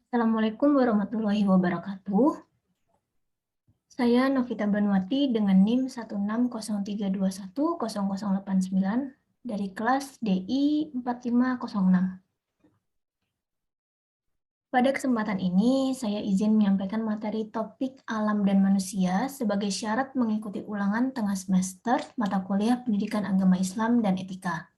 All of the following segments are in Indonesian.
Assalamualaikum warahmatullahi wabarakatuh. Saya Novita Banuati dengan NIM 16032100089 dari kelas DI 4506. Pada kesempatan ini, saya izin menyampaikan materi topik alam dan manusia sebagai syarat mengikuti ulangan tengah semester mata kuliah Pendidikan Agama Islam dan Etika.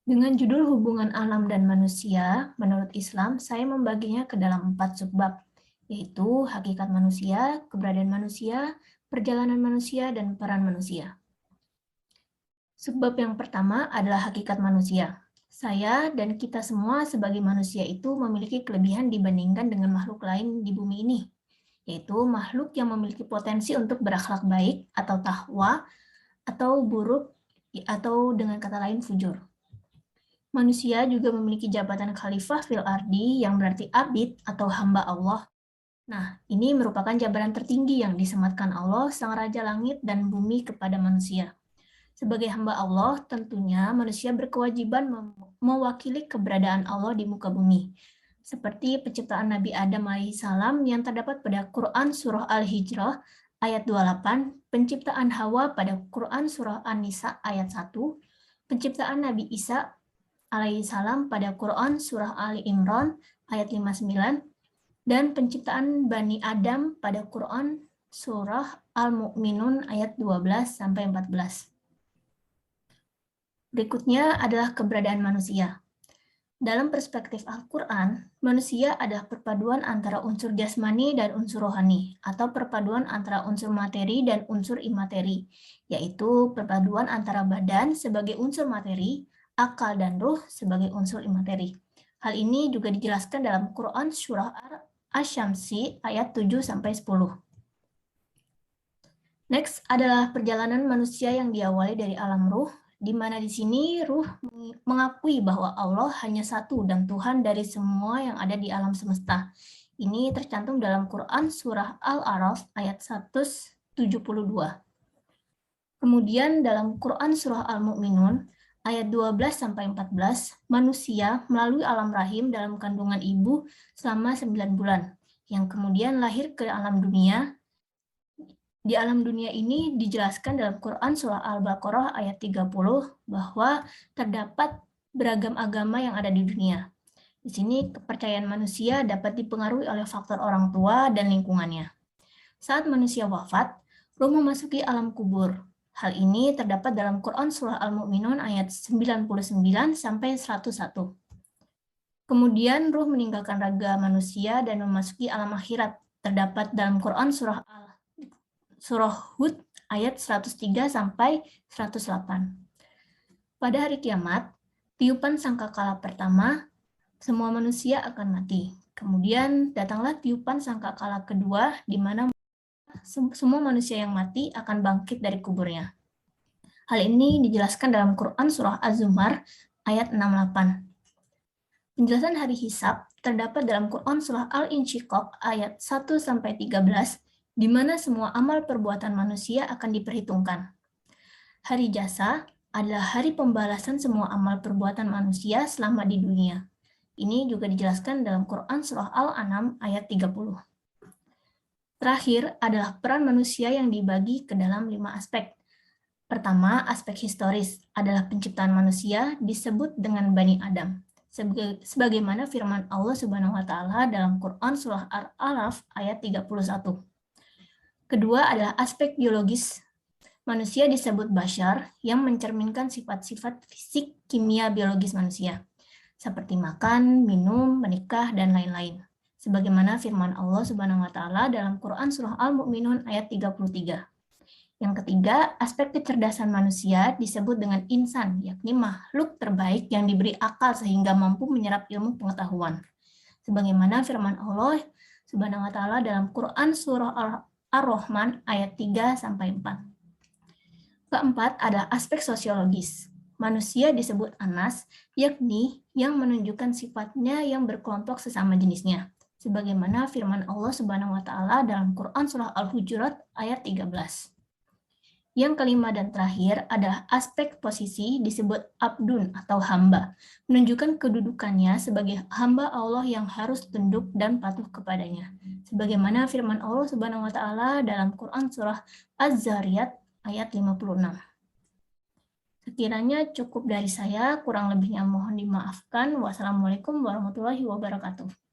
Dengan judul Hubungan Alam dan Manusia, menurut Islam, saya membaginya ke dalam 4 subbab, yaitu hakikat manusia, keberadaan manusia, perjalanan manusia, dan peran manusia. Subbab yang pertama adalah hakikat manusia. Saya dan kita semua sebagai manusia itu memiliki kelebihan dibandingkan dengan makhluk lain di bumi ini, yaitu makhluk yang memiliki potensi untuk berakhlak baik atau taqwa, atau buruk, atau dengan kata lain fujur. Manusia juga memiliki jabatan khalifah fil ardi yang berarti abid atau hamba Allah. Nah, ini merupakan jabatan tertinggi yang disematkan Allah, Sang Raja Langit dan Bumi kepada manusia. Sebagai hamba Allah, tentunya manusia berkewajiban mewakili keberadaan Allah di muka bumi. Seperti penciptaan Nabi Adam alaihissalam yang terdapat pada Quran Surah Al-Hijrah ayat 28, penciptaan Hawa pada Quran Surah An-Nisa ayat 1, penciptaan Nabi Isa alaihissalam pada Quran Surah Ali Imran ayat 59, dan penciptaan Bani Adam pada Quran Surah Al-Mu'minun ayat 12-14. Berikutnya adalah keberadaan manusia. Dalam perspektif Al-Quran, manusia adalah perpaduan antara unsur jasmani dan unsur rohani, atau perpaduan antara unsur materi dan unsur imateri, yaitu perpaduan antara badan sebagai unsur materi, akal dan ruh sebagai unsur imateri. Hal ini juga dijelaskan dalam Quran Surah Asy-Syamsi ayat 7-10. Next adalah perjalanan manusia yang diawali dari alam ruh, di mana di sini ruh mengakui bahwa Allah hanya satu dan Tuhan dari semua yang ada di alam semesta. Ini tercantum dalam Quran Surah Al-A'raf ayat 172. Kemudian dalam Quran Surah Al-Mu'minun ayat 12-14, manusia melalui alam rahim dalam kandungan ibu selama 9 bulan, yang kemudian lahir ke alam dunia. Di alam dunia ini dijelaskan dalam Quran Surah Al-Baqarah ayat 30 bahwa terdapat beragam agama yang ada di dunia. Di sini kepercayaan manusia dapat dipengaruhi oleh faktor orang tua dan lingkungannya. Saat manusia wafat, ruh memasuki alam kubur. Hal ini terdapat dalam Quran Surah Al-Mu'minun ayat 99-101. Kemudian ruh meninggalkan raga manusia dan memasuki alam akhirat. Terdapat dalam Quran Surah Hud ayat 103-108. Pada hari kiamat, tiupan sangkakala pertama, semua manusia akan mati. Kemudian datanglah tiupan sangkakala kedua, di mana semua manusia yang mati akan bangkit dari kuburnya. Hal ini dijelaskan dalam Quran Surah Az-Zumar ayat 68. Penjelasan hari hisab terdapat dalam Quran Surah Al-Insyiqaq ayat 1-13, di mana semua amal perbuatan manusia akan diperhitungkan. Hari jasa adalah hari pembalasan semua amal perbuatan manusia selama di dunia. Ini juga dijelaskan dalam Quran Surah Al-An'am ayat 30. Terakhir adalah peran manusia yang dibagi ke dalam 5 aspek. Pertama, aspek historis adalah penciptaan manusia disebut dengan Bani Adam, sebagaimana firman Allah Subhanahu wa taala dalam Quran Surah Al-A'raf ayat 31. Kedua adalah aspek biologis. Manusia disebut bashar yang mencerminkan sifat-sifat fisik, kimia, biologis manusia, seperti makan, minum, menikah, dan lain-lain. Sebagaimana firman Allah Subhanahu wa taala dalam Quran Surah Al-Mu'minun ayat 33. Yang ketiga, aspek kecerdasan manusia disebut dengan insan, yakni makhluk terbaik yang diberi akal sehingga mampu menyerap ilmu pengetahuan. Sebagaimana firman Allah Subhanahu wa taala dalam Quran Surah Ar-Rahman ayat 3-4. Keempat adalah aspek sosiologis. Manusia disebut anas, yakni yang menunjukkan sifatnya yang berkelompok sesama jenisnya. Sebagaimana firman Allah Subhanahu wa taala dalam Quran Surah Al-Hujurat ayat 13. Yang kelima dan terakhir adalah aspek posisi disebut abdun atau hamba, menunjukkan kedudukannya sebagai hamba Allah yang harus tunduk dan patuh kepadanya. Sebagaimana firman Allah Subhanahu wa taala dalam Quran surah Az-Zariyat ayat 56. Sekiranya cukup dari saya, kurang lebihnya mohon dimaafkan. Wassalamualaikum warahmatullahi wabarakatuh.